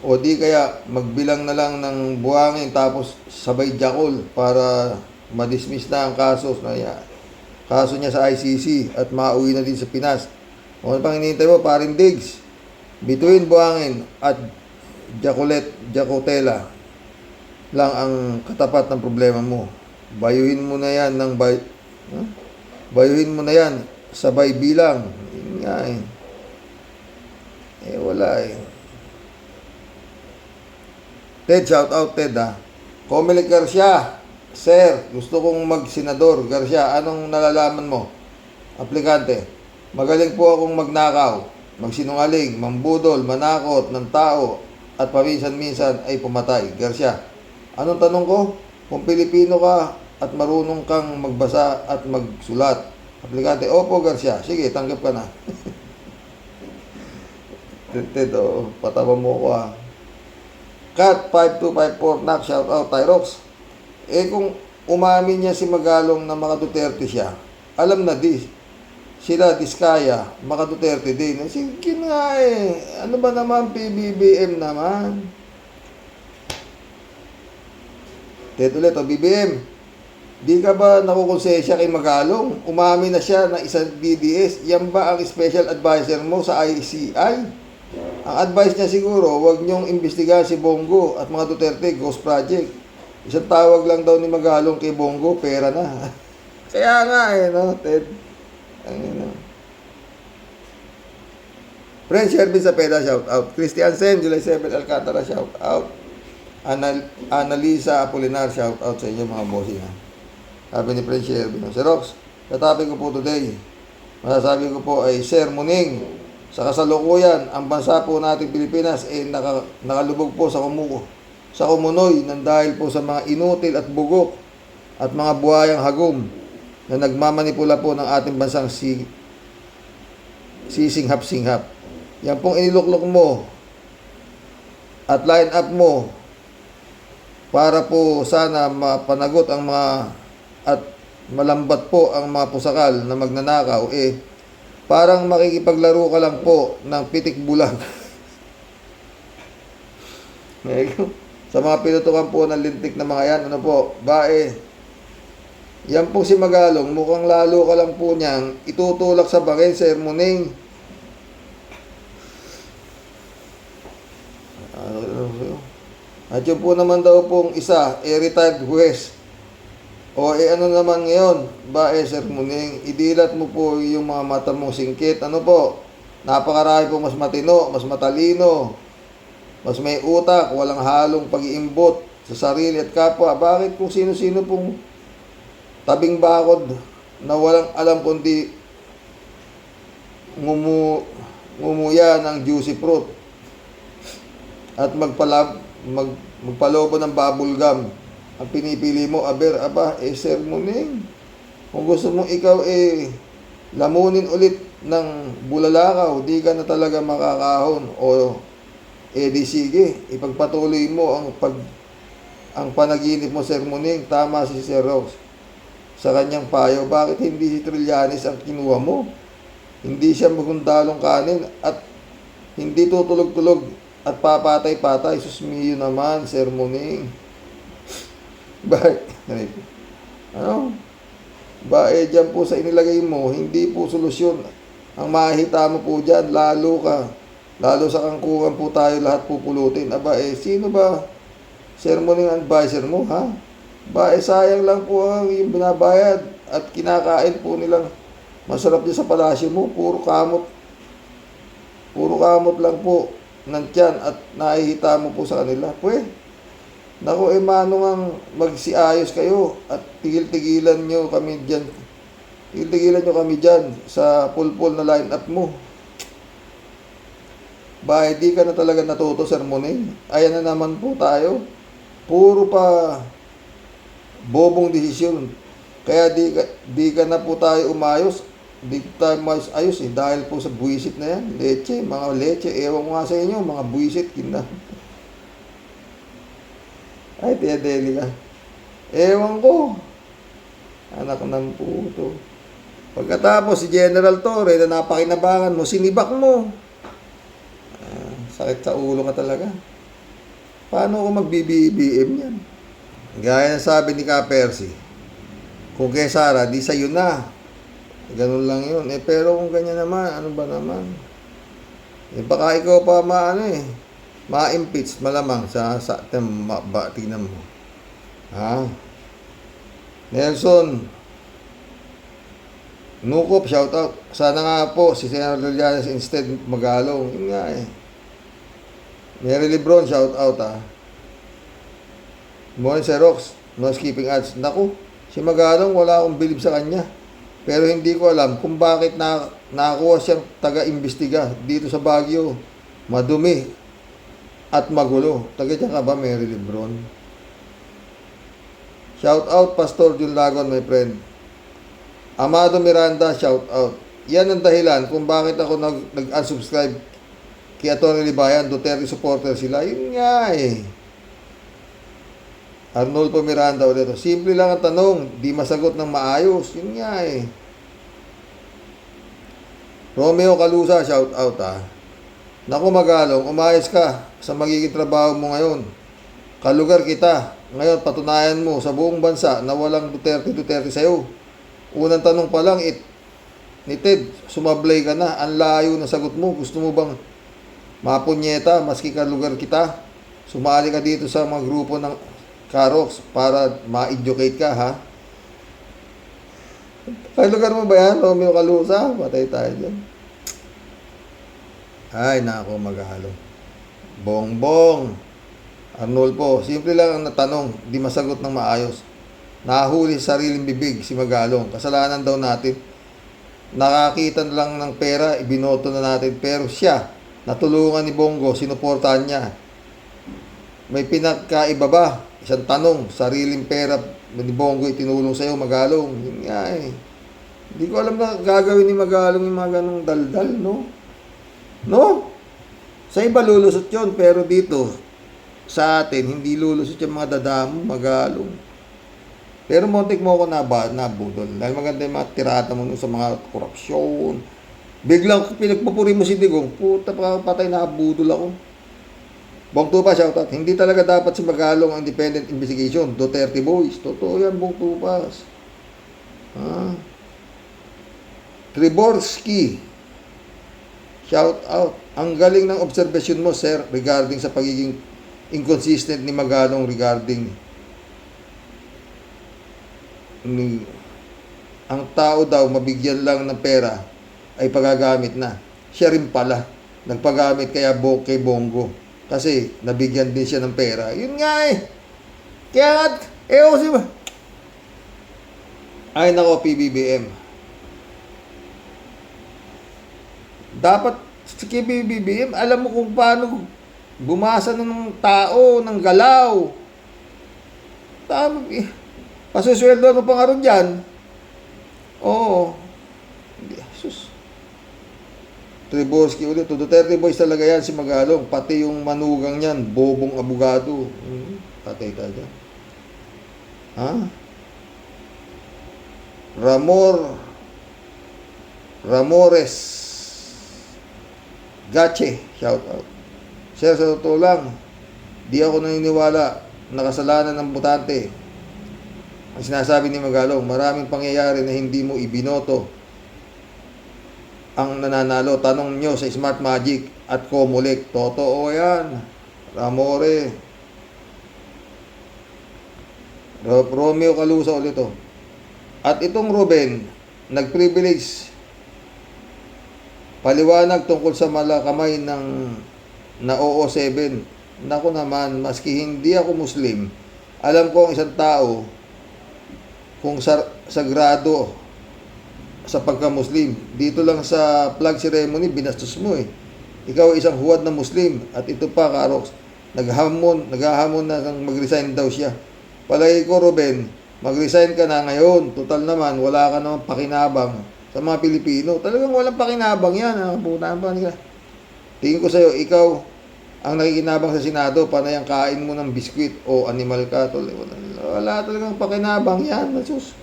O di kaya magbilang na lang ng buhangin tapos sabay jakol para madismiss na ang kaso niya sa ICC at mauwi na din sa Pinas. O ano pang hinihintay mo, Paring Diggs? Bituin, buhangin at jakotela lang ang katapat ng problema mo. Bayuhin mo na yan sabay bilang. Yun nga eh. Wala eh. Ted, shout out Ted Comelec Garcia, Sir, gusto kong mag-senador. Garcia, anong nalalaman mo? Aplikante, magaling po akong magnakaw, magsinungaling, mambudol, manakot ng tao, at paminsan-minsan ay pumatay. Garcia, anong tanong ko? Kung Pilipino ka at marunong kang magbasa at magsulat. Aplikante, opo Garcia, sige, tanggap ka na. Ted, patawa mo ko Cat 5254 nak, shout out Tyrox. Kung umamin niya si Magalong na mga Duterte siya, alam na sila Diskaya, mga Duterte din. Sige nga eh. Ano ba naman PBBM naman? Ted ulit, BBM. Di ka ba nakukonsensya kay Magalong? Umamin na siya na isang DDS. Yan ba ang special advisor mo sa ICI? Ang advice niya siguro, huwag niyong imbestigahan si Bongo at mga Duterte, Ghost Project. Isang tawag lang daw ni Magalong kay Bongo, pera na. Kaya nga eh, no, Ted? Friend Shervin Sapeda, shout out. Christian Sen, July 7, Alcantara, shout out. Annalisa Apolinar, shout out sa inyo mga bossing. Sabi ni Friend Shervin. Sir Rox, sa topic ko po today, masasabi ko po ay, Sir Muning, sa kasalukuyan, ang bansa po natin Pilipinas ay nakalubog po sa kumunoy ng dahil po sa mga inutil at bugok at mga buhayang hagom na nagmamanipula po ng ating bansang sisinghap-singhap. Yan pong iniluklok mo at line up mo para po sana mapanagot ang mga at malambat po ang mga pusakal na magnanakaw, parang makikipaglaro ka lang po ng pitik bulag. Sa mga pinutukan po ng lintik na mga yan, ano po, yan po si Magalong, mukhang lalo ka lang po niyang itutulak sa bangin, Sir Muning. At yun po naman daw pong isa, retired huwes. O ano naman ngayon, Sir Muning, idilat mo po yung mga mata mong singkit. Ano po, napakarami po mas matino, mas matalino, mas may utak, walang halong pag-iimbot sa sarili at kapwa. Bakit kung sino-sino pong tabing bakod na walang alam kundi ngumuya ng juicy fruit at magpalobo ng bubble gum ang pinipili mo, Sir Muning, kung gusto mong ikaw lamunin ulit ng bulalakaw, di ka na talaga makakahon, o di sige, ipagpatuloy mo ang panaginip mo, Sir Muning. Tama si Sir Rox sa kanyang payo. Bakit hindi si Trillanes ang kinuha mo? Hindi siya magundalong kanin at hindi tutulog-tulog at papatay-patay. Susmiyo naman, Sir Muning. Dyan po sa inilagay mo, hindi po solusyon. Ang makikita mo po dyan, lalo sa kangkungan po tayo lahat pupulutin. Sino ba, Sir Muning, advisor mo, ha? Sayang lang po yung binabayad at kinakain po nilang masarap din sa palasyo mo. Puro kamot lang po ng tiyan at nakikita mo po sa kanila. Naku, manong ang magsiayos kayo at tigil-tigilan nyo kami dyan. Tigil-tigilan nyo kami dyan sa pulpul na line-up mo. Di ka na talaga natuto, Sir Muning. Ayan na naman po tayo. Puro pa bobong desisyon. Kaya di ka na po tayo umayos. Di tayo ayos dahil po sa buwisit na yan. Mga leche. Ewan ko nga sa inyo, mga buwisit. Ay, tiyadeli ka. Ewan ko. Anak ng puto. Pagkatapos, si General Torre na napakinabangan mo, sinibak mo. Sakit sa ulo ka talaga. Paano ko mag-BBM yan? Gaya ng sabi ni Ka-Percy, kung kay Sara, di sa'yo na. Ganun lang yun. Pero kung ganyan naman, ano ba naman? Baka ikaw pa ma-impeach malamang tingnan mo. Nelson Nukop, shout out. Sana nga po si Senator Trillanes instead Magalong. Yun nga Mary Lebron, shout out Morning, Sir Rox. No skipping ads. Naku, si Magalong wala akong bilib sa kanya. Pero hindi ko alam kung bakit nakakuha siyang taga-imbestiga dito sa Baguio. Madumi at magulo. Taga dyan ka ba, Mary Lebron? Shout out, Pastor Jun Lagon, my friend. Amado Miranda, shout out. Yan ang dahilan kung bakit ako nag-unsubscribe kay Atty. Libayan. Duterte supporter sila. Yun nga Arnolfo Miranda ulit. Simple lang ang tanong, di masagot ng maayos. Yun nga Romeo Calusa, shout out Naku Magalong, umayos ka sa magiging trabaho mo ngayon. Kalugar kita. Ngayon, patunayan mo sa buong bansa na walang Duterte sa'yo. Unang tanong pa lang, ni Ted, sumablay ka na. Ang layo na sagot mo. Gusto mo bang mapunyeta, maski kalugar kita? Sumali ka dito sa mga grupo ng Karox para ma-educate ka, ha? Kalugar mo ba yan, Romeo Calusa? Patay tayo dyan. Ay, nako, Magalong. Bongbong. Arnolfo, simple lang ang natanong, di masagot ng maayos. Nahuli sa sariling bibig si Magalong. Kasalanan daw natin. Nakakita lang ng pera, ibinoto na natin. Pero siya, natulungan ni Bongo, sinuportahan niya. May pinagkaiba ba? Isang tanong, sariling pera ni Bongo itinulong sa'yo, Magalong. Yun nga Hindi ko alam na gagawin ni Magalong yung mga ganong daldal, no? No? Sa iba lulusot yun, pero dito, sa atin, hindi lulusot yung mga dadamo, Magalong. Pero muntik mo ako nabudol. Dahil maganda yung mga tirata mo sa mga korupsyon. Biglang pinagpupuri mo si Digong, puta pa patay, nabudol ako. Bong Tupa, shoutout. Hindi talaga dapat si Magalong ang independent investigation. Duterte boys. Totoo yan, Bong Tupas. Triborski. Shout out. Ang galing ng observation mo, sir, regarding sa pagiging inconsistent ni Magalong regarding ang tao daw mabigyan lang ng pera ay pagagamit na. Siya rin pala nagpagamit kay Bongo kasi nabigyan din siya ng pera. Yun nga eh. Kaya nga, ay nako, PBBM. Dapat si PBBM, alam mo kung paano bumasa ng tao, ng galaw. Tama eh. Pasusweldo ano pa nga ron dyan? Oo. Jesus. Triborski ulit. Duterte boys talaga yan si Magalong. Pati yung manugang yan, bobong abogado. Patay ka dyan. Ha? Ramores Gache, shout out. Sir, sa totoo lang, di ako naniniwala na kasalanan ng botante. Ang sinasabi ni Magalong, maraming pangyayari na hindi mo ibinoto ang nananalo. Tanong nyo sa Smart Magic at Comelec. Totoo yan. Ramore. Romeo Calusa ulit to. At itong Ruben, nag-privilege paliwanag tungkol sa malakamay ng na OO7. Naku naman, maski hindi ako Muslim, alam ko ang isang tao kung sagrado sa pagka-Muslim. Dito lang sa flag ceremony, binastos mo eh. Ikaw ay isang huwad na Muslim. At ito pa, Karox, naghahamon na kang mag-resign daw siya. Palagi ko, Ruben, mag-resign ka na ngayon. Total naman, wala ka naman pakinabang sa mga Pilipino. Talagang walang pakinabang yan. Tingin ko sa'yo, ikaw ang nakikinabang sa Senado, panay ang kain mo ng biskwit o animal ka. Wala talagang pakinabang yan. Sus.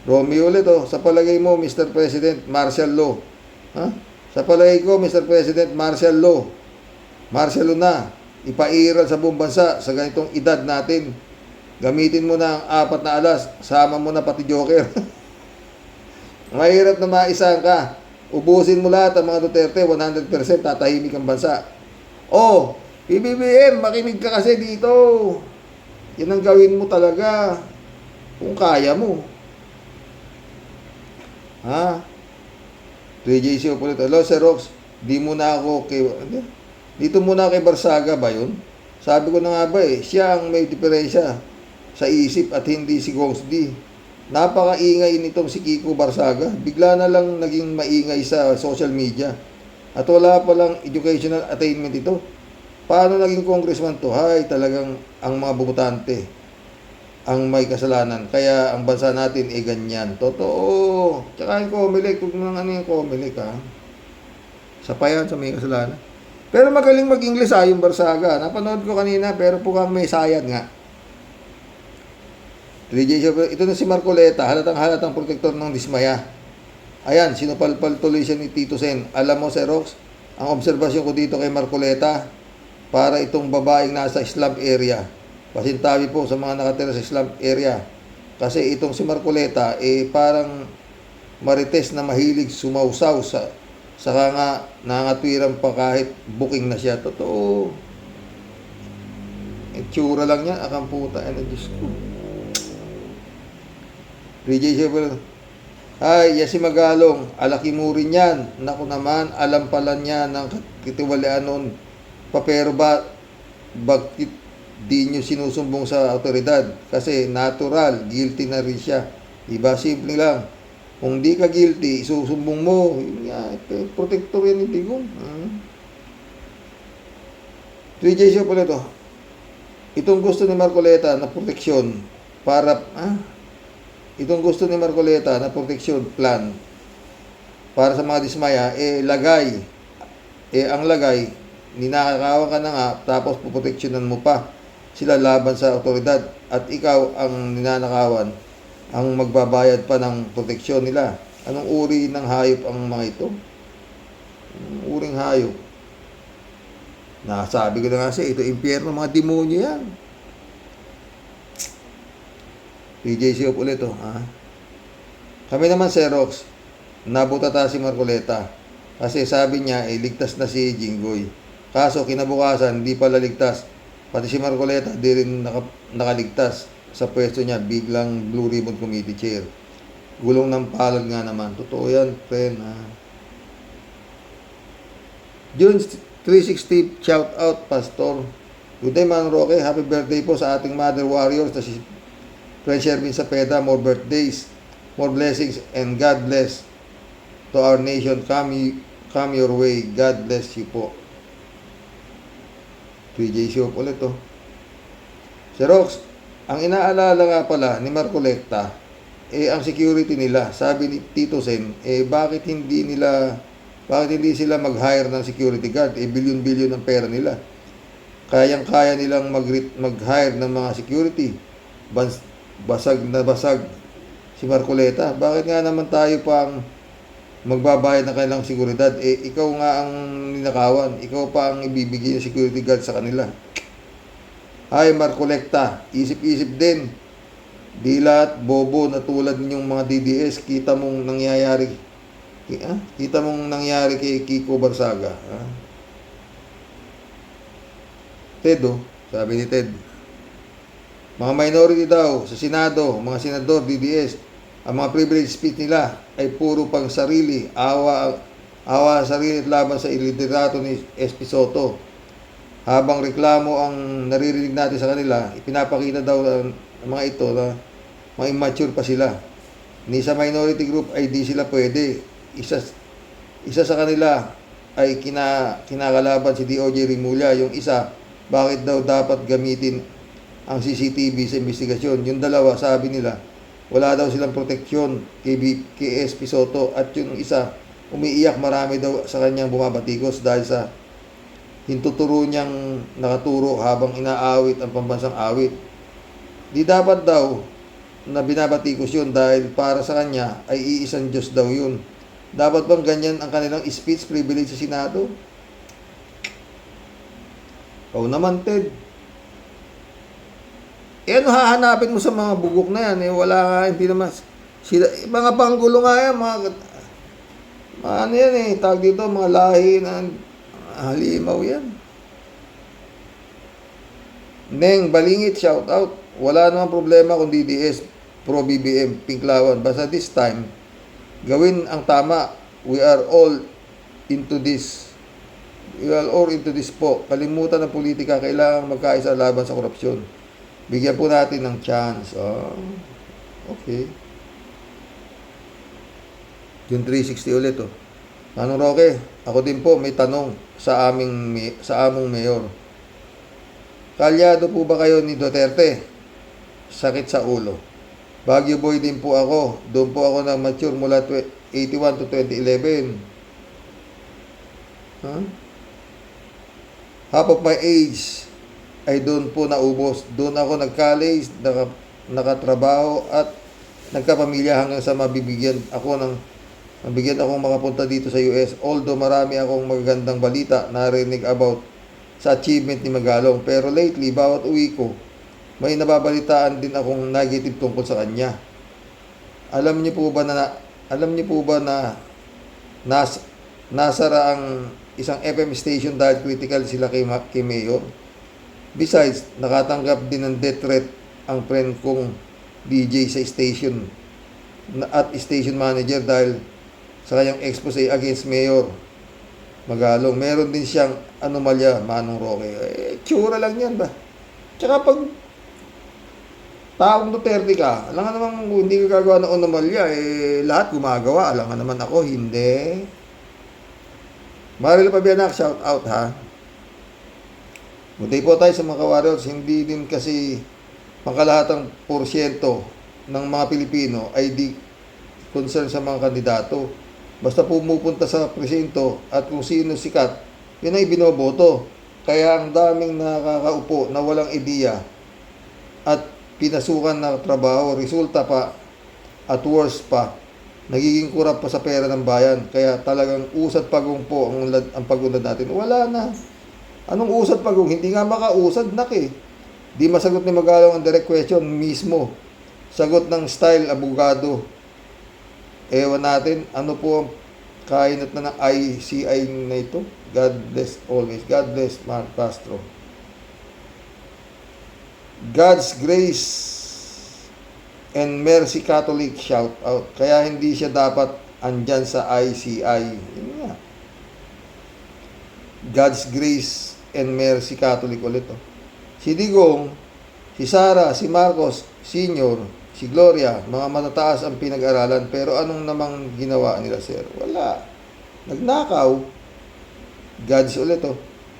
Romeo ulit, sa palagay mo, Mr. President, martial law. Ha? Sa palagay ko, Mr. President, martial law. Martial law na. Ipairal sa buong bansa sa ganitong edad natin. Gamitin mo na ang 4 na alas. Sama mo na pati Joker. Mahirap na maisahan ka. Ubusin mo lahat ang mga Duterte, 100% tatahimik ang bansa. PBBM, makinig ka kasi dito. Yan ang gawin mo talaga. Kung kaya mo. Ha? 3JC ulit. Hello, Sir Rox. Dito muna kay Barsaga ba yun? Sabi ko na nga ba siya ang may diferensya sa isip at hindi si Gongs D. Napakaingay nitong si Kiko Barsaga. Bigla na lang naging maingay sa social media. At wala palang educational attainment ito. Paano naging congressman to? Hay, talagang ang mga bumutante ang may kasalanan. Kaya ang bansa natin ganyan. Totoo. Tsaka yung Comelec, kung ano yung Comelec ha. Sa payan sa may kasalanan. Pero magaling mag-English yung Barsaga. Napanood ko kanina pero mukhang may sayad nga. 3J, ito na si Marcoleta, halatang protektor ng dismaya. Ayan, sinupalpal tuloy siya ni Tito Sen. Alam mo, Sir Rox, ang obserbasyon ko dito kay Marcoleta, para itong babaeng nasa slum area. Pasintabi po sa mga nakatira sa slum area. Kasi itong si Marcoleta, parang marites na mahilig sumausaw saka nga nangatwiran pa kahit booking na siya. Totoo. Tsura lang yan, akang puta. Diyos ko. 3J, ay, si Magalong, alaki mo rin yan. Naku naman, alam pala niya ng katiwalian nun. Pero bakit di nyo sinusumbong sa otoridad? Kasi natural, guilty na rin siya. Diba? Simple lang. Kung di ka guilty, isusumbong mo. Protector yan yung Digong. 3J pala to. Itong gusto ni Marcoleta na proteksyon para, itong gusto ni Marcoleta na protection plan para sa mga dismaya, ang lagay, ninakakawa ka na nga, tapos puproteksyonan mo pa sila laban sa otoridad, at ikaw ang ninanakawan ang magbabayad pa ng proteksyon nila. Anong uri ng hayop ang mga ito? Anong uring hayop? Nasabi ko na nga siya, ito impyerno, mga demonyo yan. PJC up ulit ha. Kami naman, Xerox, nabutata si Marcoleta kasi sabi niya ligtas na si Jinggoy. Kaso kinabukasan hindi pala ligtas, pati si Marcoleta di rin nakaligtas sa pwesto niya, biglang Blue Ribbon Committee Chair. Gulong ng palad nga naman. Totoo yan, friend ha. June 360, shout out Pastor. Good day man Roque, happy birthday po sa ating Mother Warriors na si Friend Sherwin Sapeda. More birthdays, more blessings, and God bless to our nation. Come your way. God bless you po. 3J Show ulit to. Xerox, ang inaalala nga pala ni Marcoleta, ang security nila, sabi ni Tito Sen, bakit hindi sila mag-hire ng security guard? Billion-billion ang pera nila. Kayang-kaya nilang mag-hire ng mga security. Basag na basag si Marcoleta. Bakit nga naman tayo pang magbabayad ng kanilang seguridad? Ikaw nga ang ninakawan. Ikaw pa ang ibibigay ng security guard sa kanila. Ay, Marcoleta, isip-isip din. Di lahat bobo na tulad ninyong mga DDS. Kita mong nangyayari kay Kiko Barsaga. Ted, sabi ni Ted, mga minority daw sa Senado, mga senador, DDS, ang mga privilege speech nila ay puro pang sarili, awa sa sarili at laban sa liderato ni SP Soto. Habang reklamo ang naririnig natin sa kanila, ipinapakita daw ng mga ito na mga immature pa sila. Ni sa minority group ay di sila pwede. Isa sa kanila ay kinakalaban si DOJ Rimulya. Yung isa, bakit daw dapat gamitin ang CCTV sa investigasyon. Yung dalawa, sabi nila, wala daw silang proteksyon kay SP Soto. At yung isa, umiiyak, marami daw sa kanyang bumabatikos dahil sa hintuturo niyang nakaturo habang inaawit ang pambansang awit. Di dapat daw na binabatikos yun dahil para sa kanya ay iisang Diyos daw yun. Dapat bang ganyan ang kanilang speech privilege sa Senado? Oo naman, Ted. Ano hahanapin mo sa mga bugok na yan? Wala nga, hindi naman. Mga panggulo nga yan, mga ano yan tawag dito, mga lahi na halimaw yan. Neng Balingit, shout out. Wala namang problema kung DDS, Pro BBM, Pinklawan. Basta this time, gawin ang tama. We are all into this. We are all into this po. Kalimutan ng politika, kailangan magkaisa laban sa korupsyon. Bigyan po natin ng chance. Okay. June 360 ulit Manong Roque, ako din po may tanong sa among mayor. Kalyado po ba kayo ni Duterte? Sakit sa ulo. Baguio boy din po ako. Doon po ako na-mature mula 81 to 2011. Half of my age ay doon po naubos. Doon ako nag-college, nakatrabaho at nagkapamilya hanggang sa mabigyan akong makapunta dito sa US. Although marami akong magagandang balita narinig about sa achievement ni Magalong. Pero lately, bawat uwi ko, may nababalitaan din akong negative tungkol sa kanya. Alam niyo po ba na nasara ang isang FM station dahil critical sila kay Mayor? Besides, nakatanggap din ng death threat ang friend kong DJ sa station at station manager dahil sa kanyang expose against Mayor Magalong. Meron din siyang anomalya, Manong Roque. Tsura lang yan ba? Tsaka pag taong Duterte ka, alam nga naman kung hindi ka gagawa ng anomalya, lahat gumagawa. Alam nga naman ako, hindi. Maril Pabianak, shout out ha. Buti po tayo sa mga warriors, hindi din kasi pangkalahatang porsyento ng mga Pilipino ay di concern sa mga kandidato. Basta pumupunta sa presinto at kung sino sikat, yun ang ibinoboto. Kaya ang daming nakakaupo na walang ideya at pinasukan na trabaho, resulta pa at worse pa, nagiging kurap pa sa pera ng bayan. Kaya talagang usad pagong po ang pag-unlad natin. Wala na. Anong usad pagong? Hindi nga makausad, Di masagot ni Magalong ang direct question mismo. Sagot ng style abogado. Ewan natin, ano po ang kainat na ng ICI na ito? God bless always. God bless Mark Castro. God's grace and mercy Catholic shout out. Kaya hindi siya dapat andyan sa ICI. Yun nga. God's grace and mercy Catholic ulit. Si Digong, si Sara, si Marcos Senior, si Gloria, mga matataas ang pinag-aralan. Pero anong namang ginawa nila, sir? Wala. Nagnakaw. God's ulit,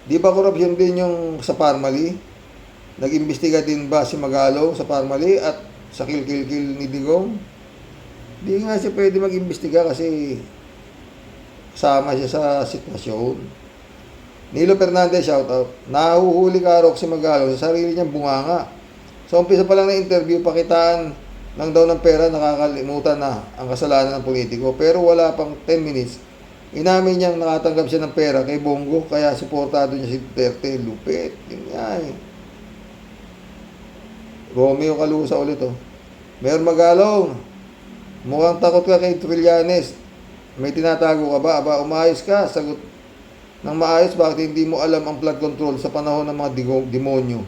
Di ba korupsyon din yung sa Parmali? Nag-imbestiga din ba si Magalong sa Parmali at sa kilkil ni Digong? Di nga siya pwede mag-imbestiga kasi kasama siya sa sitwasyon. Nilo Fernandez, shout out. Nahuhuli ka si Magalong sa sarili niyang bunganga. Sa umpisa pa lang na interview, pakitaan lang daw ng pera, nakakalimutan na ang kasalanan ng politiko. Pero wala pang 10 minutes, inamin niyang nakatanggap siya ng pera kay Bongo, kaya suportado niya si Duterte. Lupit. Yun nga Romeo Calusa ulit, Mayor Magalong, mukhang takot ka kay Trillanes. May tinatago ka ba? Aba, umayos ka. Sagot ng maayos, bakit hindi mo alam ang flood control sa panahon ng mga demonyo?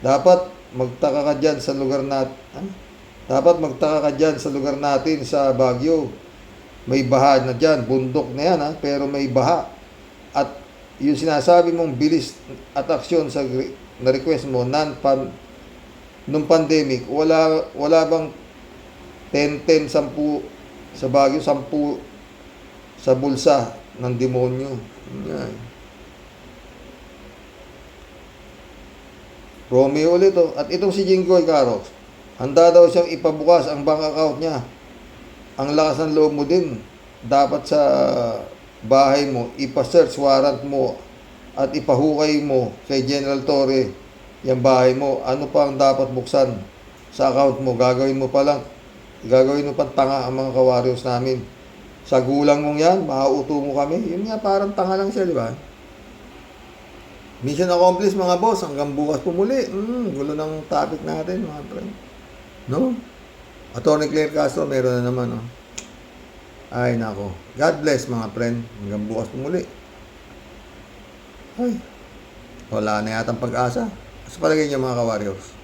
Dapat magtaka ka dyan sa lugar natin sa Baguio. May baha na dyan, bundok na yan, pero may baha. At yung sinasabi mong bilis at aksyon sa na-request mo, nung pandemic, wala bang 10, 10 sa Baguio, 10 sa bulsa ng demonyo? Yan. Romeo ulit, At itong si Jinggoy Carox, handa daw siyang ipabukas ang bank account niya. Ang lakas ng loob mo din. Dapat sa bahay mo, ipa-search warrant mo at ipahukay mo kay General Torre yung bahay mo. Ano pa ang dapat buksan sa account mo? Gagawin mo pang tanga ang mga kawaryos namin. Sa gulang mong yan, mauuto mo kami. Yun nga, parang tanga lang siya, di ba? Mission accomplished, mga boss. Hanggang bukas po muli. Gulo ng topic natin, mga friend. No? Atty. Claire Castro, meron na naman, Ay, nako. God bless, mga friend. Hanggang bukas po muli. Ay, wala na yatang pag-asa. Sa palagay niyo, mga ka-warriors.